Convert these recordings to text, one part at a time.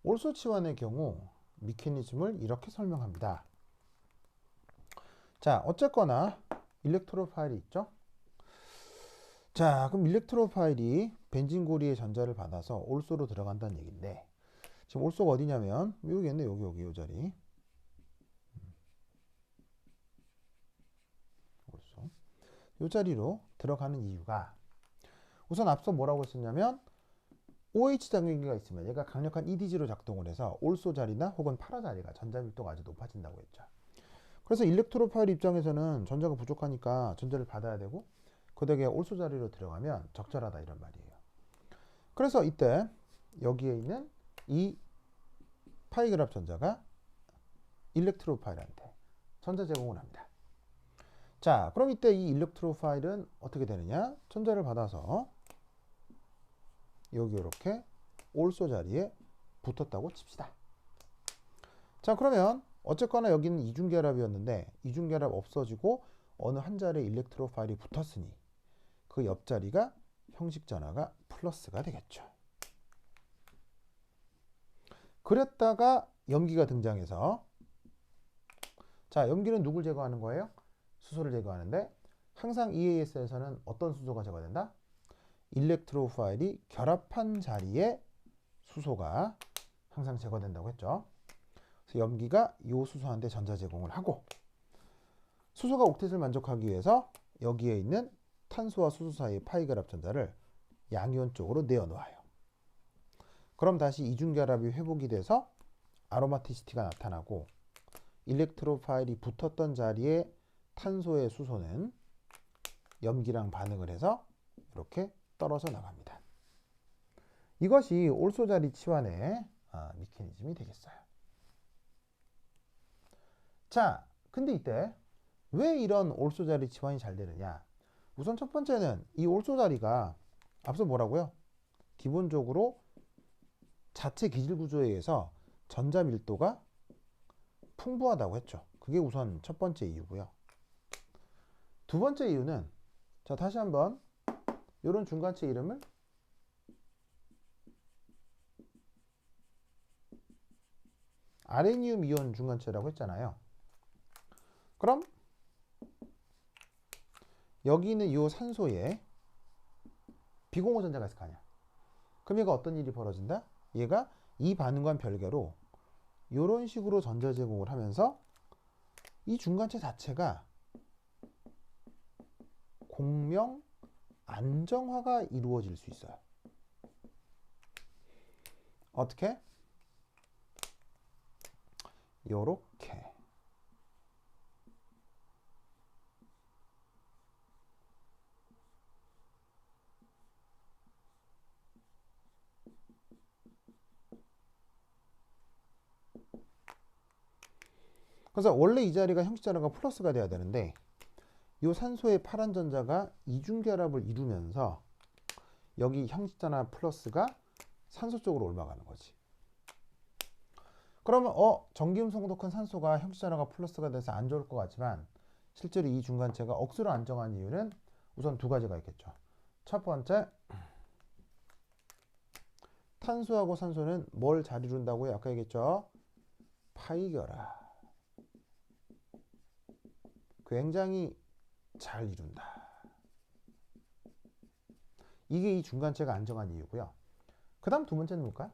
올소 치환의 경우 메커니즘을 이렇게 설명합니다. 자, 어쨌거나 일렉트로 파일이 있죠. 자, 그럼 일렉트로 파일이 벤진고리의 전자를 받아서 올소로 들어간다는 얘기인데, 지금 올소가 어디냐면 여기겠네. 여기 이 자리. 올소. 이 자리로 들어가는 이유가, 우선 앞서 뭐라고 했었냐면 OH 장유기가 있으면 얘가 강력한 EDG로 작동을 해서 올소 자리나 혹은 파라 자리가 전자 밀도가 아주 높아진다고 했죠. 그래서 일렉트로 파일 입장에서는 전자가 부족하니까 전자를 받아야 되고, 그 덕에 올소 자리로 들어가면 적절하다 이런 말이에요. 그래서 이때 여기에 있는 이 파이그랍 전자가 일렉트로 파일한테 전자 제공을 합니다. 자, 그럼 이때 이 일렉트로 파일은 어떻게 되느냐? 전자를 받아서 여기 이렇게 올소 자리에 붙었다고 칩시다. 자, 그러면 어쨌거나 여기는 이중결합이었는데 이중결합 없어지고 어느 한 자리에 일렉트로 파일이 붙었으니 그 옆자리가 형식 전화가 플러스가 되겠죠. 그랬다가 염기가 등장해서, 자, 염기는 누굴 제거하는 거예요? 수소를 제거하는데, 항상 EAS에서는 어떤 수소가 제거된다? 일렉트로 파일이 결합한 자리에 수소가 항상 제거된다고 했죠. 그래서 염기가 이 수소한테 전자 제공을 하고, 수소가 옥텟을 만족하기 위해서 여기에 있는 탄소와 수소 사이의 파이결합 전자를 양이온 쪽으로 내어놓아요. 그럼 다시 이중결합이 회복이 돼서 아로마티시티가 나타나고, 일렉트로 파일이 붙었던 자리에 탄소의 수소는 염기랑 반응을 해서 이렇게 떨어져 나갑니다. 이것이 올소 자리 치환의 메커니즘이 되겠어요. 자, 근데 이때 왜 이런 올소 자리 치환이 잘 되느냐? 우선 첫 번째는 이 올소 자리가 앞서 뭐라고요? 기본적으로 자체 기질 구조에 의해서 전자 밀도가 풍부하다고 했죠. 그게 우선 첫 번째 이유고요. 두 번째 이유는, 자, 다시 한번 이런 중간체 이름을 아레니움 이온 중간체라고 했잖아요. 그럼 여기 있는 이 산소에 비공호 전자가 있을 거 아니야. 그럼 얘가 어떤 일이 벌어진다? 얘가 이 반응과는 별개로 이런 식으로 전자 제공을 하면서 이 중간체 자체가 공명 안정화가 이루어질 수 있어요. 어떻게? 요렇게. 그래서 원래 이 자리가 형식 전화가 플러스가 돼야 되는데, 이 산소의 파란 전자가 이중결합을 이루면서 여기 형식 전화 플러스가 산소 쪽으로 올라가는 거지. 그러면 전기음 성독한 산소가 형식 전화가 플러스가 돼서 안 좋을 것 같지만, 실제로 이 중간체가 억수로 안정한 이유는 우선 두 가지가 있겠죠. 첫 번째, 탄소하고 산소는 뭘 잘 이룬다고요? 아까 얘기했죠. 파이결합. 굉장히 잘 이룬다. 이게 이 중간체가 안정한 이유고요. 그 다음 두 번째는 뭘까요?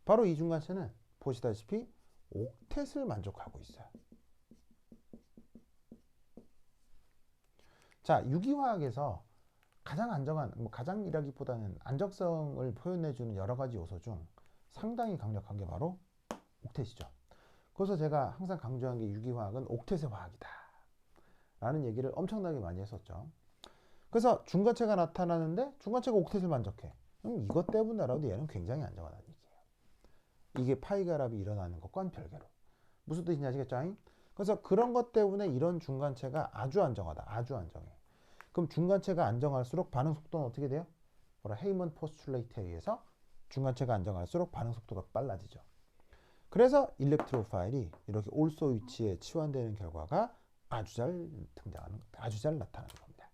바로 이 중간체는 보시다시피 옥텟을 만족하고 있어요. 자, 유기화학에서 가장 안정한, 가장이라기보다는 안정성을 표현해주는 여러 가지 요소 중 상당히 강력한 게 바로 옥텟이죠. 그래서 제가 항상 강조한 게 유기화학은 옥텟의 화학이다 라는 얘기를 엄청나게 많이 했었죠. 그래서 중간체가 나타나는데 중간체가 옥텟을 만족해. 그럼 이것 때문에라도 얘는 굉장히 안정하다는 얘기예요. 이게 파이결합이 일어나는 것과는 별개로. 무슨 뜻인지 아시겠죠? 그래서 그런 것 때문에 이런 중간체가 아주 안정하다. 아주 안정해. 그럼 중간체가 안정할수록 반응 속도는 어떻게 돼요? 헤이먼 포스툴레이트에 의해서 중간체가 안정할수록 반응 속도가 빨라지죠. 그래서 일렉트로 파일이 이렇게 올소 위치에 치환되는 결과가 아주 잘 등장하는, 아주 잘 나타나는 겁니다.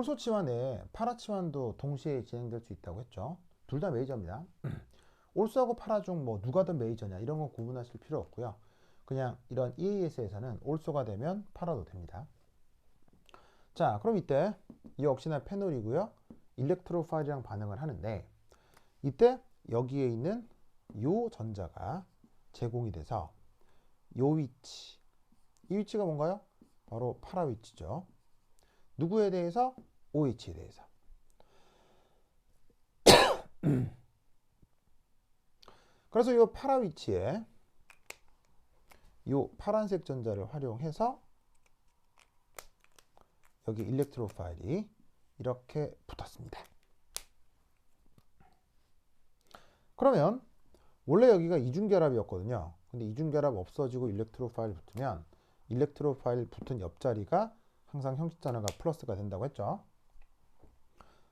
올소 치환 내에 파라 치환도 동시에 진행될 수 있다고 했죠. 둘 다 메이저입니다. 올소하고 파라 중 뭐 누가 더 메이저냐 이런 거 구분하실 필요 없고요. 그냥 이런 EAS에서는 올소가 되면 파라도 됩니다. 자, 그럼 이때 이 역시나 페놀이고요. 일렉트로파일이랑 반응을 하는데 이때 여기에 있는 요 전자가 제공이 돼서 요 위치, 이 위치가 뭔가요? 바로 파라 위치죠. 누구에 대해서? OH에 대해서. 그래서 이 파라 위치에 이 파란색 전자를 활용해서 여기 일렉트로파일이 이렇게 붙었습니다. 그러면 원래 여기가 이중결합이었거든요. 근데 이중결합 없어지고 일렉트로파일 붙으면 일렉트로파일 붙은 옆자리가 항상 형식전화가 플러스가 된다고 했죠.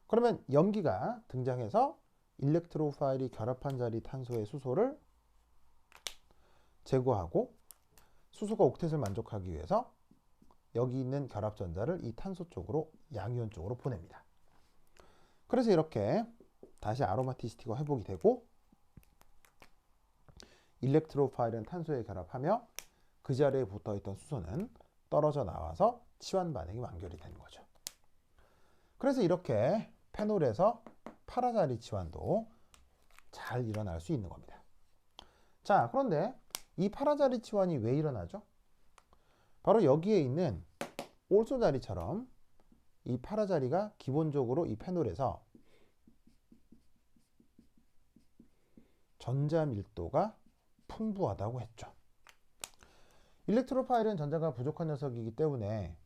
그러면 염기가 등장해서 일렉트로파일이 결합한 자리 탄소의 수소를 제거하고 수소가 옥텟을 만족하기 위해서 여기 있는 결합전자를 이 탄소 쪽으로 양이온 쪽으로 보냅니다. 그래서 이렇게 다시 아로마티시티가 회복이 되고 일렉트로파일은 탄소에 결합하며 그 자리에 붙어있던 수소는 떨어져 나와서 치환 반응이 완결이 되는 거죠. 그래서 이렇게 페놀에서 파라 자리 치환도 잘 일어날 수 있는 겁니다. 자, 그런데 이 파라 자리 치환이 왜 일어나죠? 바로 여기에 있는 올소 자리처럼 이 파라 자리가 기본적으로 이 페놀에서 전자 밀도가 풍부하다고 했죠. 일렉트로파일은 전자가 부족한 녀석이기 때문에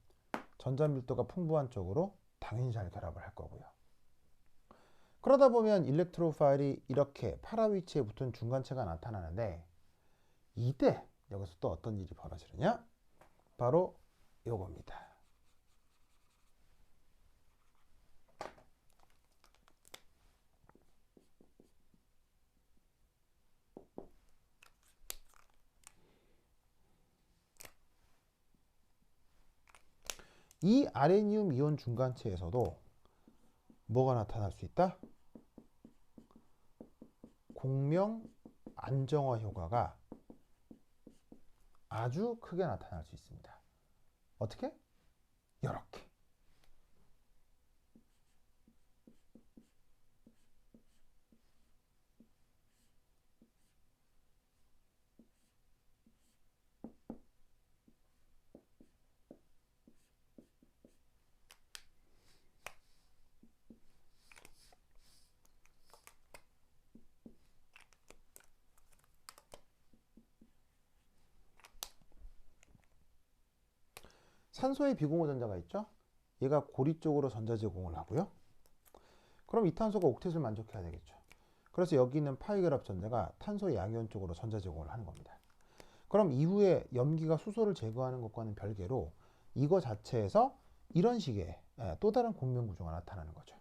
전자 밀도가 풍부한 쪽으로 당연히 잘 결합을 할 거고요. 그러다 보면 일렉트로파일이 이렇게 파라 위치에 붙은 중간체가 나타나는데 이때 여기서 또 어떤 일이 벌어지느냐? 바로 요겁니다. 이 아레니움 이온 중간체에서도 뭐가 나타날 수 있다? 공명 안정화 효과가 아주 크게 나타날 수 있습니다. 어떻게? 이렇게. 산소의 비공호 전자가 있죠? 얘가 고리 쪽으로 전자 제공을 하고요. 그럼 이 탄소가 옥텟을 만족해야 되겠죠. 그래서 여기 있는 파이 결합 전자가 탄소 양이온 쪽으로 전자 제공을 하는 겁니다. 그럼 이후에 염기가 수소를 제거하는 것과는 별개로 이거 자체에서 이런 식의 또 다른 공명 구조가 나타나는 거죠.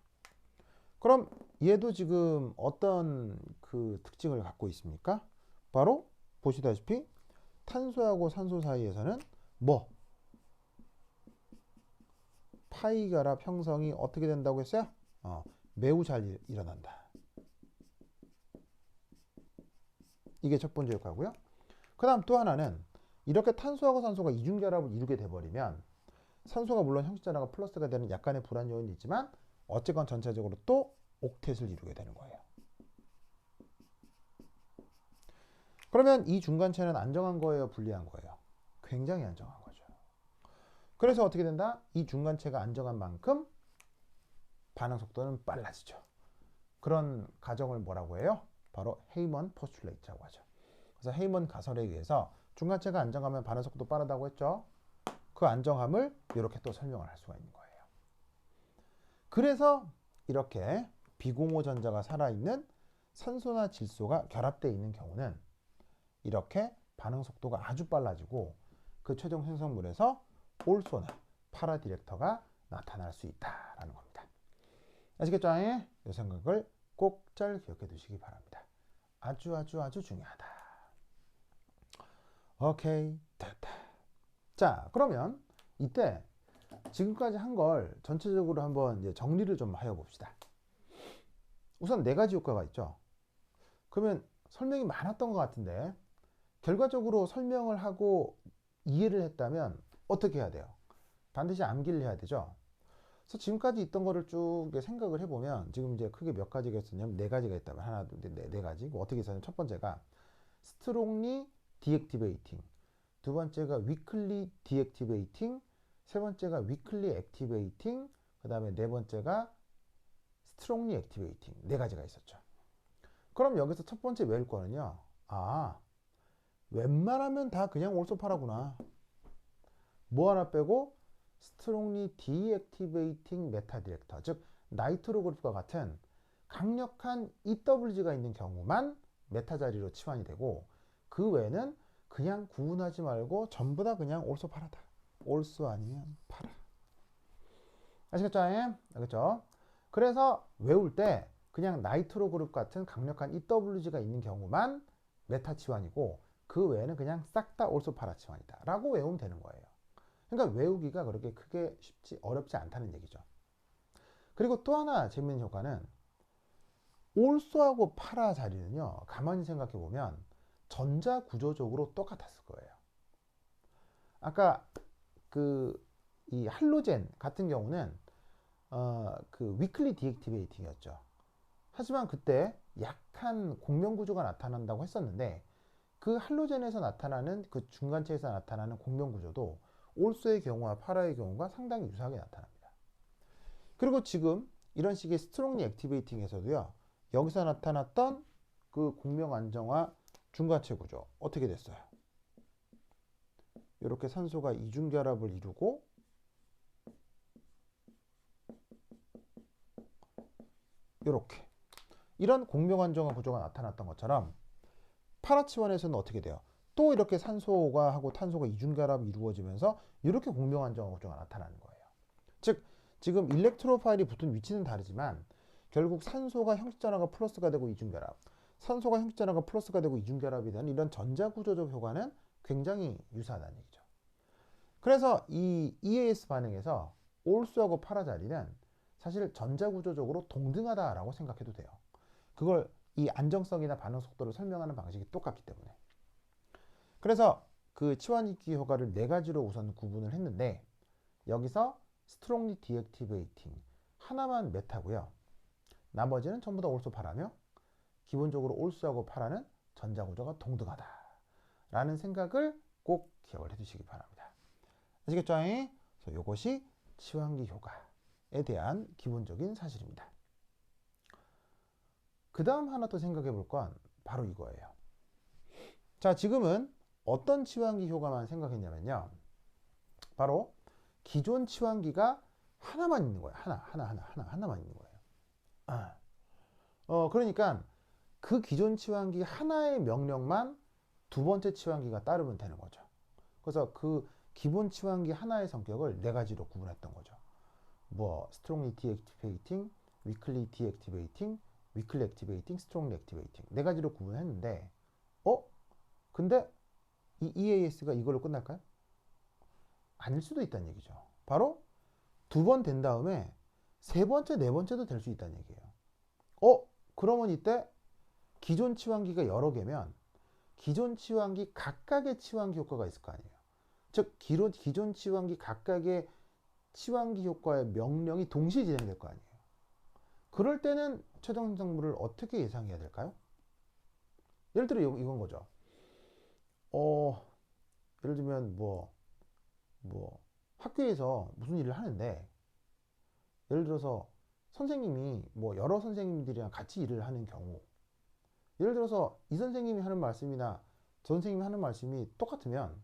그럼 얘도 지금 어떤 그 특징을 갖고 있습니까? 바로 보시다시피 탄소하고 산소 사이에서는 뭐 파이 결합 형성이 어떻게 된다고 했어요? 매우 잘 일어난다. 이게 첫 번째 효과고요. 그 다음 또 하나는 이렇게 탄소하고 산소가 이중결합을 이루게 돼버리면 산소가 물론 형식전화가 플러스가 되는 약간의 불안 요인이 있지만 어쨌건 전체적으로 또 옥텟을 이루게 되는 거예요. 그러면 이 중간체는 안정한 거예요? 불리한 거예요? 굉장히 안정한 거죠. 그래서 어떻게 된다? 이 중간체가 안정한 만큼 반응 속도는 빨라지죠. 그런 가정을 뭐라고 해요? 바로 헤이먼 포스툴레이트라고 하죠. 그래서 헤이먼 가설에 의해서 중간체가 안정하면 반응 속도 빠르다고 했죠. 그 안정함을 이렇게 또 설명을 할 수가 있는 거예요. 그래서 이렇게 비공호 전자가 살아있는 산소나 질소가 결합되어 있는 경우는 이렇게 반응 속도가 아주 빨라지고 그 최종 생성물에서 올소나 파라 디렉터가 나타날 수 있다라는 겁니다. 아시겠죠? 이 생각을 꼭 잘 기억해 두시기 바랍니다. 아주 중요하다. 오케이, 됐다. 자, 그러면 이때 지금까지 한 걸 전체적으로 한번 이제 정리를 좀 하여 봅시다. 우선 네 가지 효과가 있죠. 그러면 설명이 많았던 것 같은데 결과적으로 설명을 하고 이해를 했다면 어떻게 해야 돼요? 반드시 암기를 해야 되죠. 그래서 지금까지 있던 거를 쭉 생각을 해보면 지금 이제 크게 몇 가지가 있었냐면 네 가지가 있다면 하나, 둘, 셋, 네 가지. 어떻게 있었냐면 첫 번째가 strongly deactivating, 두 번째가 weakly deactivating, 세 번째가 weakly activating, 그 다음에 네 번째가 strongly activating. 네 가지가 있었죠. 그럼 여기서 첫 번째 외울 거는요. 웬만하면 다 그냥 올소파라구나. 뭐 하나 빼고 strongly deactivating metadirector, 즉 나이트로 그룹과 같은 강력한 EWG가 있는 경우만 메타 자리로 치환이 되고 그 외에는 그냥 구분하지 말고 전부 다 그냥 올소 파라다. 올소 아니면 파라. 아시겠죠? 알겠죠? 그래서 외울 때 그냥 나이트로 그룹 같은 강력한 EWG가 있는 경우만 메타 치환이고 그 외에는 그냥 싹 다 올소 파라 치환이다 라고 외우면 되는 거예요. 그러니까 외우기가 그렇게 크게 어렵지 않다는 얘기죠. 그리고 또 하나 재밌는 효과는 올소하고 파라 자리는요, 가만히 생각해 보면 전자 구조적으로 똑같았을 거예요. 아까 이 할로젠 같은 경우는 그 위클리 디액티베이팅이었죠. 하지만 그때 약한 공명 구조가 나타난다고 했었는데 그 할로젠에서 나타나는 그 중간체에서 나타나는 공명 구조도 올소의 경우와 파라의 경우가 상당히 유사하게 나타납니다. 그리고 지금 이런 식의 스트롱리 액티베이팅에서도요, 여기서 나타났던 그 공명 안정화 중간체 구조 어떻게 됐어요? 이렇게 산소가 이중결합을 이루고 이렇게 이런 공명 안정화 구조가 나타났던 것처럼 파라치원에서는 어떻게 돼요? 또 이렇게 산소가 하고 탄소가 이중결합이 이루어지면서 이렇게 공명 안정화 구조가 나타나는 거예요. 즉 지금 일렉트로 파일이 붙은 위치는 다르지만 결국 산소가 형식 전화가 플러스가 되고 이중결합, 산소가 형식 전화가 플러스가 되고 이중결합이 되는 이런 전자구조적 효과는 굉장히 유사하다는 얘기죠. 그래서 이 EAS 반응에서 올수하고 파라 자리는 사실 전자구조적으로 동등하다라고 생각해도 돼요. 그걸 이 안정성이나 반응 속도를 설명하는 방식이 똑같기 때문에. 그래서 그 치환익기 효과를 네 가지로 우선 구분을 했는데 여기서 strongly deactivating 하나만 메타고요. 나머지는 전부 다 올소 파라며 기본적으로 올소하고 파라는 전자구조가 동등하다 라는 생각을 꼭 기억을 해주시기 바랍니다. 아시겠죠? 그래서 이것이 치환기 효과에 대한 기본적인 사실입니다. 그 다음 하나 또 생각해 볼 건 바로 이거예요. 자, 지금은 어떤 치환기 효과만 생각했냐면요, 바로 기존 치환기가 하나만 있는 거예요. 하나만 있는 거예요. 그러니까 그 기존 치환기 하나의 명령만 두 번째 치환기가 따르면 되는 거죠. 그래서 그 기본 치환기 하나의 성격을 네 가지로 구분했던 거죠. 뭐 strongly deactivating, weakly deactivating, weakly activating, strongly activating 네 가지로 구분했는데 근데 이 EAS가 이걸로 끝날까요? 아닐 수도 있다는 얘기죠. 바로 두 번 된 다음에 세 번째, 네 번째도 될 수 있다는 얘기예요. 그러면 이때 기존 치환기가 여러 개면 기존 치환기 각각의 치환기 효과가 있을 거 아니에요. 즉 기존 치환기 각각의 치환기 효과의 명령이 동시에 진행될 거 아니에요. 그럴 때는 최종 생성물을 어떻게 예상해야 될까요? 예를 들어 이건 거죠. 예를 들면 뭐 학교에서 무슨 일을 하는데 예를 들어서 선생님이 뭐 여러 선생님들이랑 같이 일을 하는 경우, 예를 들어서 이 선생님이 하는 말씀이나 저 선생님이 하는 말씀이 똑같으면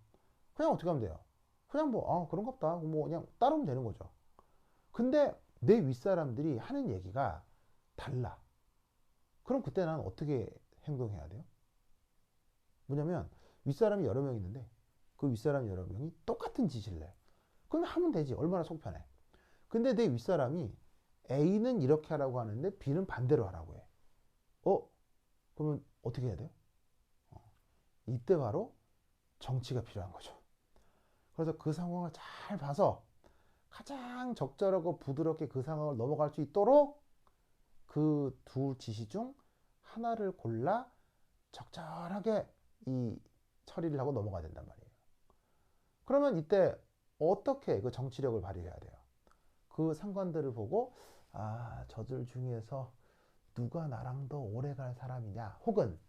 그냥 어떻게 하면 돼요? 그냥 그런가 보다 뭐 그냥 따르면 되는 거죠. 근데 내 윗사람들이 하는 얘기가 달라. 그럼 그때 난 어떻게 행동해야 돼요? 뭐냐면 윗사람이 여러 명 있는데 그 윗사람 여러 명이 똑같은 지시를 해. 그럼 하면 되지. 얼마나 속 편해. 근데 내 윗사람이 A는 이렇게 하라고 하는데 B는 반대로 하라고 해. 그러면 어떻게 해야 돼요? 이때 바로 정치가 필요한 거죠. 그래서 그 상황을 잘 봐서 가장 적절하고 부드럽게 그 상황을 넘어갈 수 있도록 그 두 지시 중 하나를 골라 적절하게 이 처리를 하고 넘어가야 된단 말이에요. 그러면 이때 어떻게 그 정치력을 발휘해야 돼요? 그 상관들을 보고 저들 중에서 누가 나랑 더 오래 갈 사람이냐, 혹은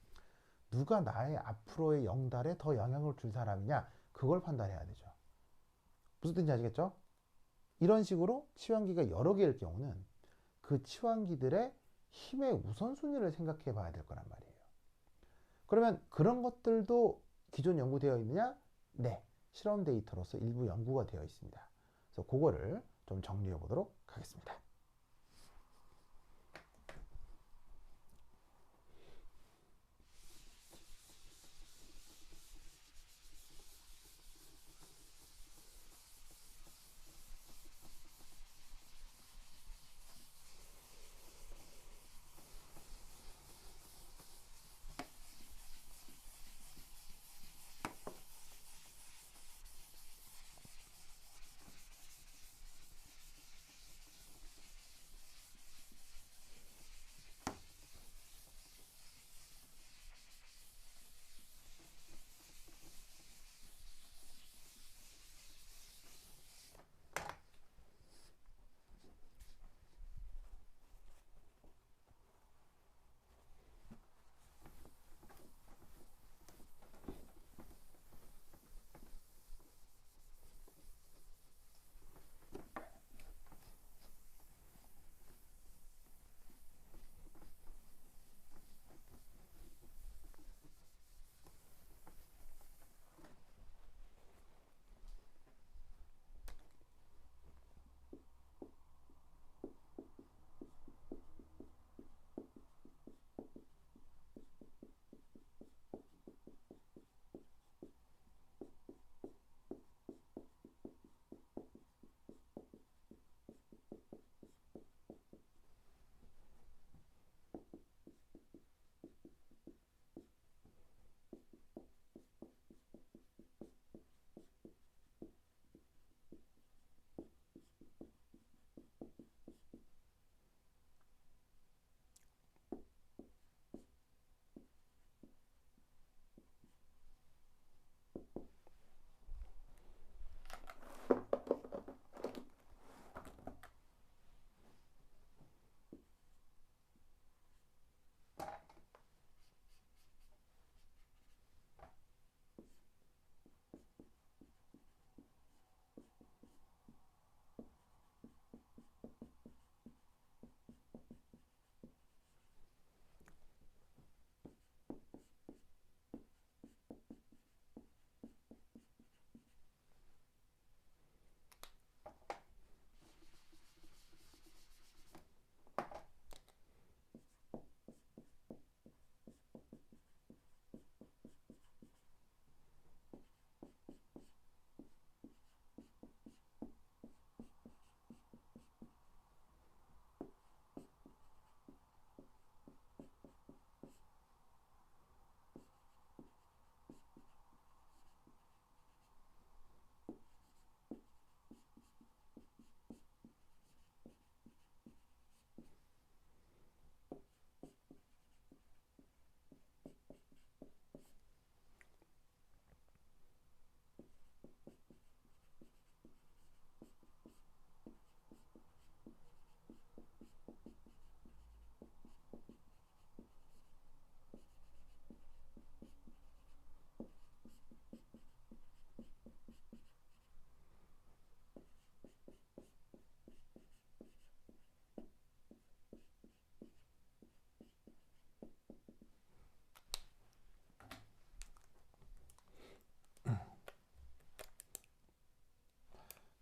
누가 나의 앞으로의 영달에 더 영향을 줄 사람이냐, 그걸 판단해야 되죠. 무슨 뜻인지 아시겠죠? 이런 식으로 치환기가 여러 개일 경우는 그 치환기들의 힘의 우선순위를 생각해 봐야 될 거란 말이에요. 그러면 그런 것들도 기존 연구되어 있느냐? 네, 실험 데이터로서 일부 연구가 되어 있습니다. 그래서 그거를 좀 정리해 보도록 하겠습니다.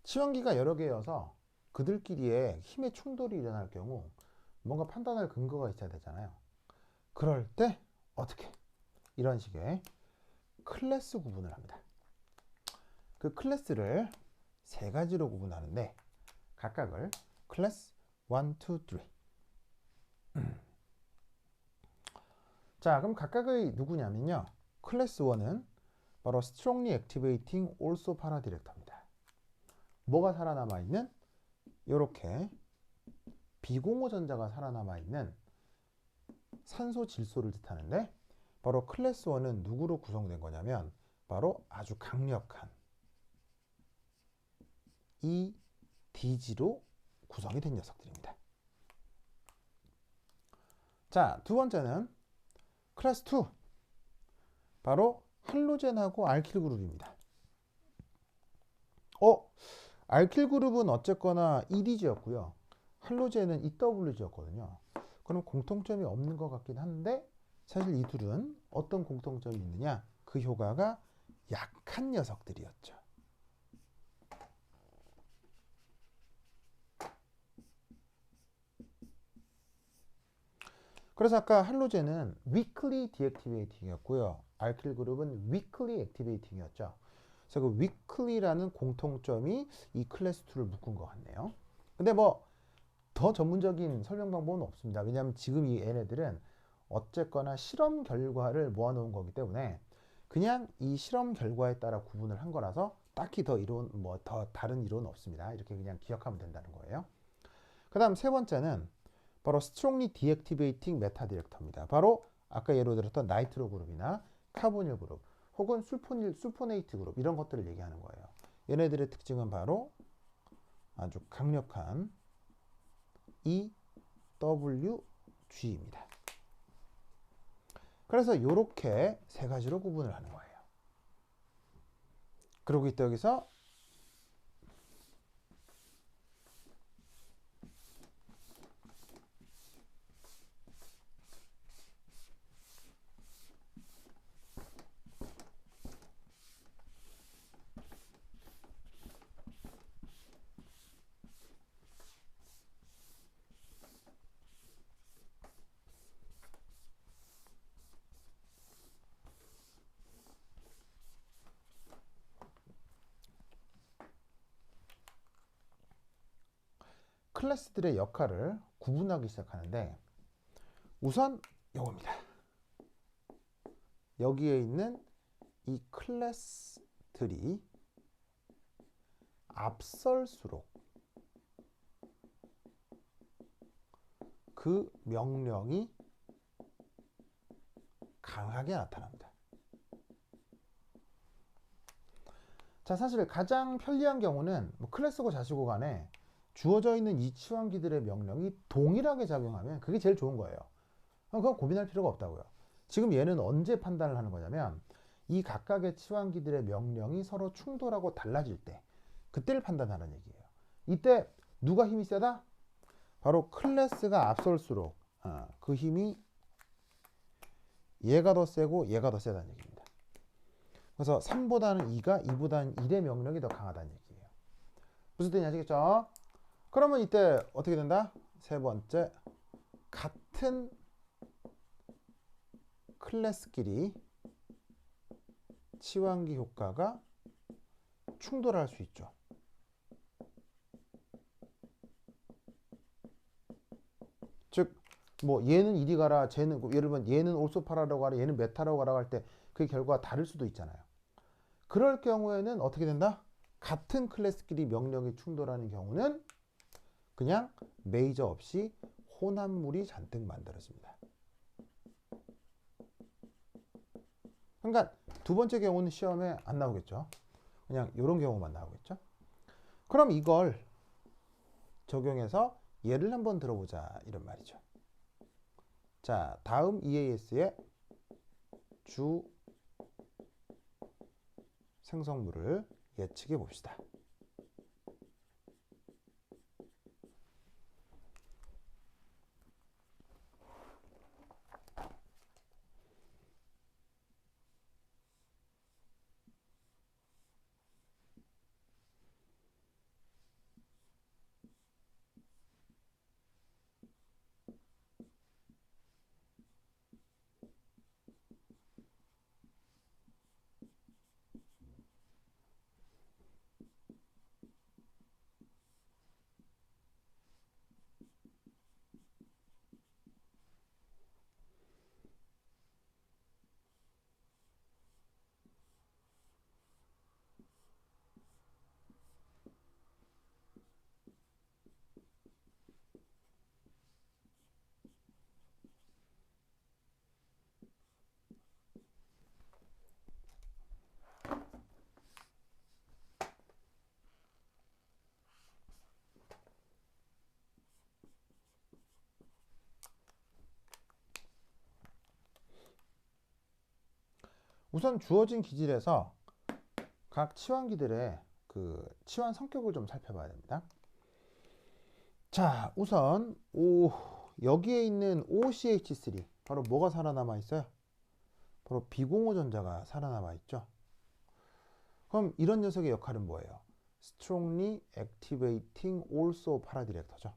치환기가 여러 개여서 그들끼리의 힘의 충돌이 일어날 경우 뭔가 판단할 근거가 있어야 되잖아요. 그럴 때 어떻게? 이런 식의 클래스 구분을 합니다. 그 클래스를 세 가지로 구분하는데 각각을 클래스 1, 2, 3. 자, 그럼 각각의 누구냐면요. 클래스 1은 바로 strongly activating also paradirector입니다. 뭐가 살아남아 있는? 이렇게 비공호 전자가 살아남아 있는 산소 질소를 뜻하는데, 바로 클래스 1은 누구로 구성된 거냐면 바로 아주 강력한 이 D지로 구성이 된 녀석들입니다. 자, 두 번째는 클래스 2, 바로 할로젠하고 알킬 그룹입니다. 알킬 그룹은 어쨌거나 EDG였고요. 할로젠은 EWG였거든요. 그럼 공통점이 없는 것 같긴 한데, 사실 이 둘은 어떤 공통점이 있느냐? 그 효과가 약한 녀석들이었죠. 그래서 아까 할로젠은 weakly deactivating이었고요. 알킬 그룹은 weakly activating이었죠. 그래서 그 weakly라는 공통점이 이 클래스 2를 묶은 것 같네요. 근데 뭐 더 전문적인 설명 방법은 없습니다. 왜냐하면 지금 이 얘네들은 어쨌거나 실험 결과를 모아놓은 거기 때문에 그냥 이 실험 결과에 따라 구분을 한 거라서 딱히 더 이론, 뭐 더 다른 이론은 없습니다. 이렇게 그냥 기억하면 된다는 거예요. 그 다음 세 번째는 바로 strongly deactivating 메타 디렉터입니다. 바로 아까 예로 들었던 나이트로 그룹이나 카보닐 그룹 혹은 술포네이트 그룹, 이런 것들을 얘기하는 거예요. 얘네들의 특징은 바로 아주 강력한 EWG입니다. 그래서 이렇게 세 가지로 구분을 하는 거예요. 그리고 이때 여기서 클래스들의 역할을 구분하기 시작하는데, 우선 이겁니다. 여기에 있는 이 클래스들이 앞설수록 그 명령이 강하게 나타납니다. 자, 사실 가장 편리한 경우는 뭐 클래스고 자시고 간에 주어져 있는 이 치환기들의 명령이 동일하게 작용하면 그게 제일 좋은 거예요. 그건 고민할 필요가 없다고요. 지금 얘는 언제 판단을 하는 거냐면 이 각각의 치환기들의 명령이 서로 충돌하고 달라질 때, 그때를 판단하는 얘기예요. 이때 누가 힘이 세다? 바로 클래스가 앞설수록 그 힘이 얘가 더 세고 얘가 더 세다는 얘기입니다. 그래서 3보다는 2가 2보다는 1의 명령이 더 강하다는 얘기예요. 무슨 뜻인지 아시겠죠? 그러면 이때 어떻게 된다? 세 번째, 같은 클래스끼리 치환기 효과가 충돌할 수 있죠. 즉, 뭐 얘는 이리 가라, 쟤는, 예를 들면 얘는 올소파라라고 가라, 얘는 메타라고 가라고 할 때 그 결과가 다를 수도 있잖아요. 그럴 경우에는 어떻게 된다? 같은 클래스끼리 명령이 충돌하는 경우는 그냥 메이저 없이 혼합물이 잔뜩 만들어집니다. 그러니까 두 번째 경우는 시험에 안 나오겠죠. 그냥 이런 경우만 나오겠죠. 그럼 이걸 적용해서 예를 한번 들어보자, 이런 말이죠. 자, 다음 EAS의 주 생성물을 예측해 봅시다. 우선 주어진 기질에서 각 치환기들의 그 치환 성격을 좀 살펴봐야 됩니다. 자, 우선 여기에 있는 OCH3 바로 뭐가 살아남아 있어요? 바로 비공호 전자가 살아남아 있죠. 그럼 이런 녀석의 역할은 뭐예요? Strongly activating also paradirector죠.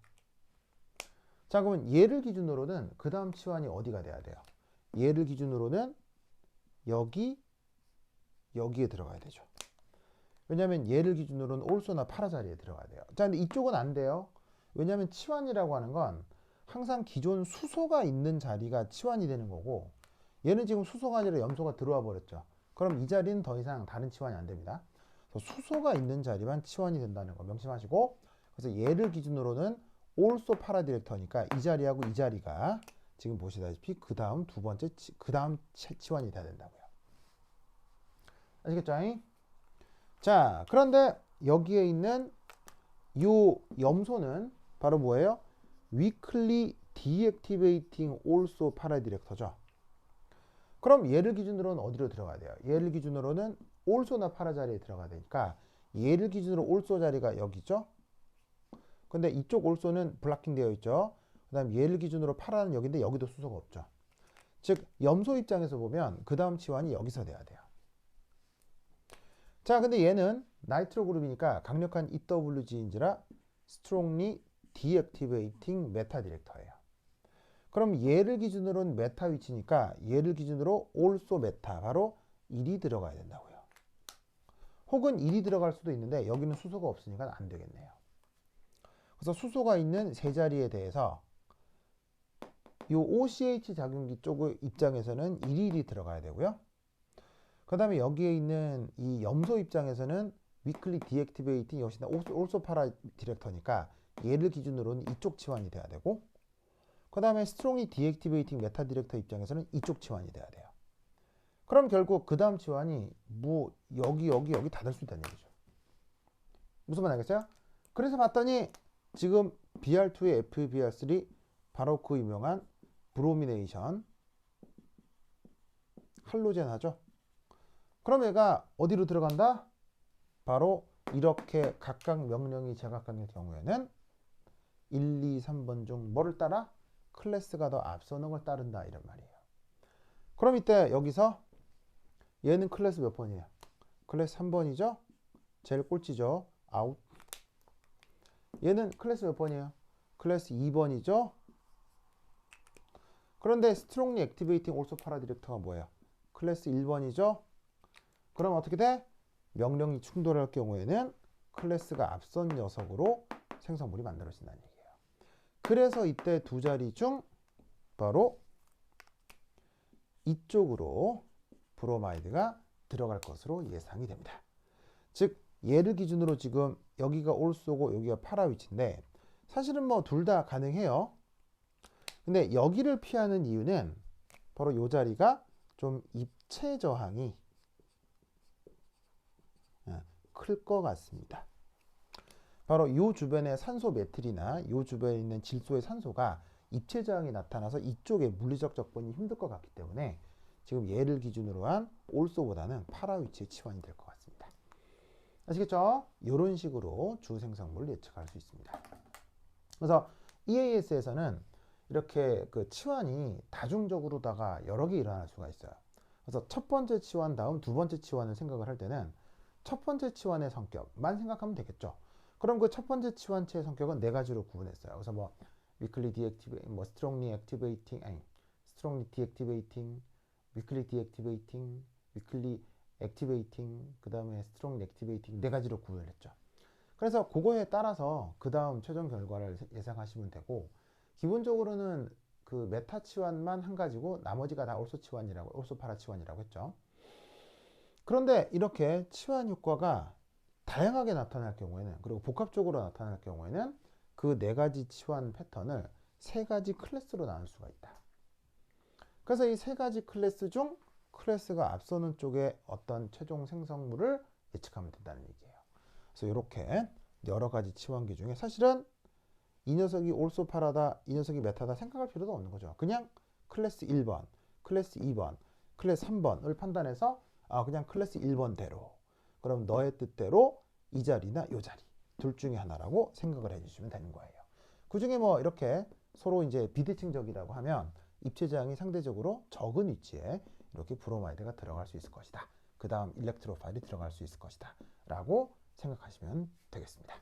자, 그러면 얘를 기준으로는 그 다음 치환이 어디가 돼야 돼요? 얘를 기준으로는 여기에 들어가야 되죠. 왜냐하면 얘를 기준으로는 also나 para 자리에 들어가야 돼요. 자, 근데 이쪽은 안 돼요. 왜냐하면 치환이라고 하는 건 항상 기존 수소가 있는 자리가 치환이 되는 거고, 얘는 지금 수소가 아니라 염소가 들어와 버렸죠. 그럼 이 자리는 더 이상 다른 치환이 안 됩니다. 그래서 수소가 있는 자리만 치환이 된다는 거 명심하시고, 그래서 얘를 기준으로는 also paradirector니까 이 자리하고 이 자리가 지금 보시다시피 그 다음 두 번째 그 다음 치환이 돼야 된다고요. 아시겠죠? 자, 그런데 여기에 있는 요 염소는 바로 뭐예요? weakly deactivating also paradirector죠. 그럼 얘를 기준으로는 어디로 들어가야 돼요? 얘를 기준으로는 also나 para 자리에 들어가야 되니까 얘를 기준으로 also 자리가 여기죠. 근데 이쪽 also는 블락킹 되어 있죠. 그 다음 얘를 기준으로 para는 여기인데 여기도 수소가 없죠. 즉 염소 입장에서 보면 그 다음 치환이 여기서 돼야 돼요. 자, 근데 얘는 나이트로 그룹이니까 강력한 EWG인지라 strongly deactivating meta 디렉터예요. 그럼 얘를 기준으로는 메타 위치니까 얘를 기준으로 also 메타 바로 1이 들어가야 된다고요. 혹은 1이 들어갈 수도 있는데 여기는 수소가 없으니까 안 되겠네요. 그래서 수소가 있는 세 자리에 대해서 이 OCH 작용기 쪽 입장에서는 1이 들어가야 되고요. 그 다음에 여기에 있는 이 염소 입장에서는 weakly deactivating 역시나 also para 디렉터니까 얘를 기준으로는 이쪽 치환이 돼야 되고, 그 다음에 strongly deactivating meta 디렉터 입장에서는 이쪽 치환이 돼야 돼요. 그럼 결국 그 다음 치환이 뭐 여기 다 될 수 있다는 얘기죠. 무슨 말 알겠어요? 그래서 봤더니 지금 BR2의 FBR3 바로 그 유명한 브로미네이션 할로젠 하죠. 그럼 얘가 어디로 들어간다? 바로 이렇게 각각 명령이 제각각일 경우에는 1, 2, 3번 중 뭐를 따라? 클래스가 더 앞서는 걸 따른다 이런 말이에요. 그럼 이때 여기서 얘는 클래스 몇 번이에요? 클래스 3번이죠? 제일 꼴찌죠? 아웃. 얘는 클래스 몇 번이에요? 클래스 2번이죠? 그런데 strongly activating also para 디렉터가 뭐예요? 클래스 1번이죠? 그럼 어떻게 돼? 명령이 충돌할 경우에는 클래스가 앞선 녀석으로 생성물이 만들어진다는 얘기예요. 그래서 이때 두 자리 중 바로 이쪽으로 브로마이드가 들어갈 것으로 예상이 됩니다. 즉 얘를 기준으로 지금 여기가 올소고 여기가 파라 위치인데 사실은 뭐 둘 다 가능해요. 근데 여기를 피하는 이유는 바로 이 자리가 좀 입체 저항이 클 것 같습니다. 바로 이 주변의 산소 메틸이나 이 주변에 있는 질소의 산소가 입체 저항이 나타나서 이쪽에 물리적 접근이 힘들 것 같기 때문에 지금 얘를 기준으로 한 올소보다는 파라 위치의 치환이 될 것 같습니다. 아시겠죠? 이런 식으로 주 생성물을 예측할 수 있습니다. 그래서 EAS에서는 이렇게 그 치환이 다중적으로다가 여러 개 일어날 수가 있어요. 그래서 첫 번째 치환 다음 두 번째 치환을 생각을 할 때는 첫 번째 치환의 성격만 생각하면 되겠죠. 그럼 그 첫 번째 치환체의 성격은 네 가지로 구분했어요. 그래서 뭐 weakly deactivating, 뭐 strongly activating, strongly deactivating, weakly deactivating, weakly activating, 그 다음에 strongly activating 네 가지로 구분을 했죠. 그래서 그거에 따라서 그 다음 최종 결과를 예상하시면 되고, 기본적으로는 그 메타 치환만 한 가지고 나머지가 다 올소 치환이라고, 올소 파라 치환이라고 했죠. 그런데 이렇게 치환 효과가 다양하게 나타날 경우에는, 그리고 복합적으로 나타날 경우에는 그 네 가지 치환 패턴을 세 가지 클래스로 나눌 수가 있다. 그래서 이 세 가지 클래스 중 클래스가 앞서는 쪽에 어떤 최종 생성물을 예측하면 된다는 얘기예요. 그래서 이렇게 여러 가지 치환기 중에 사실은 이 녀석이 올소 파라다, 이 녀석이 메타다 생각할 필요도 없는 거죠. 그냥 클래스 1번, 클래스 2번, 클래스 3번을 판단해서 그냥 클래스 1번대로, 그럼 너의 뜻대로 이 자리나 이 자리 둘 중에 하나라고 생각을 해주시면 되는 거예요. 그 중에 뭐 이렇게 서로 이제 비대칭적이라고 하면 입체장이 상대적으로 적은 위치에 이렇게 브로마이드가 들어갈 수 있을 것이다. 그 다음 일렉트로파일이 들어갈 수 있을 것이다 라고 생각하시면 되겠습니다.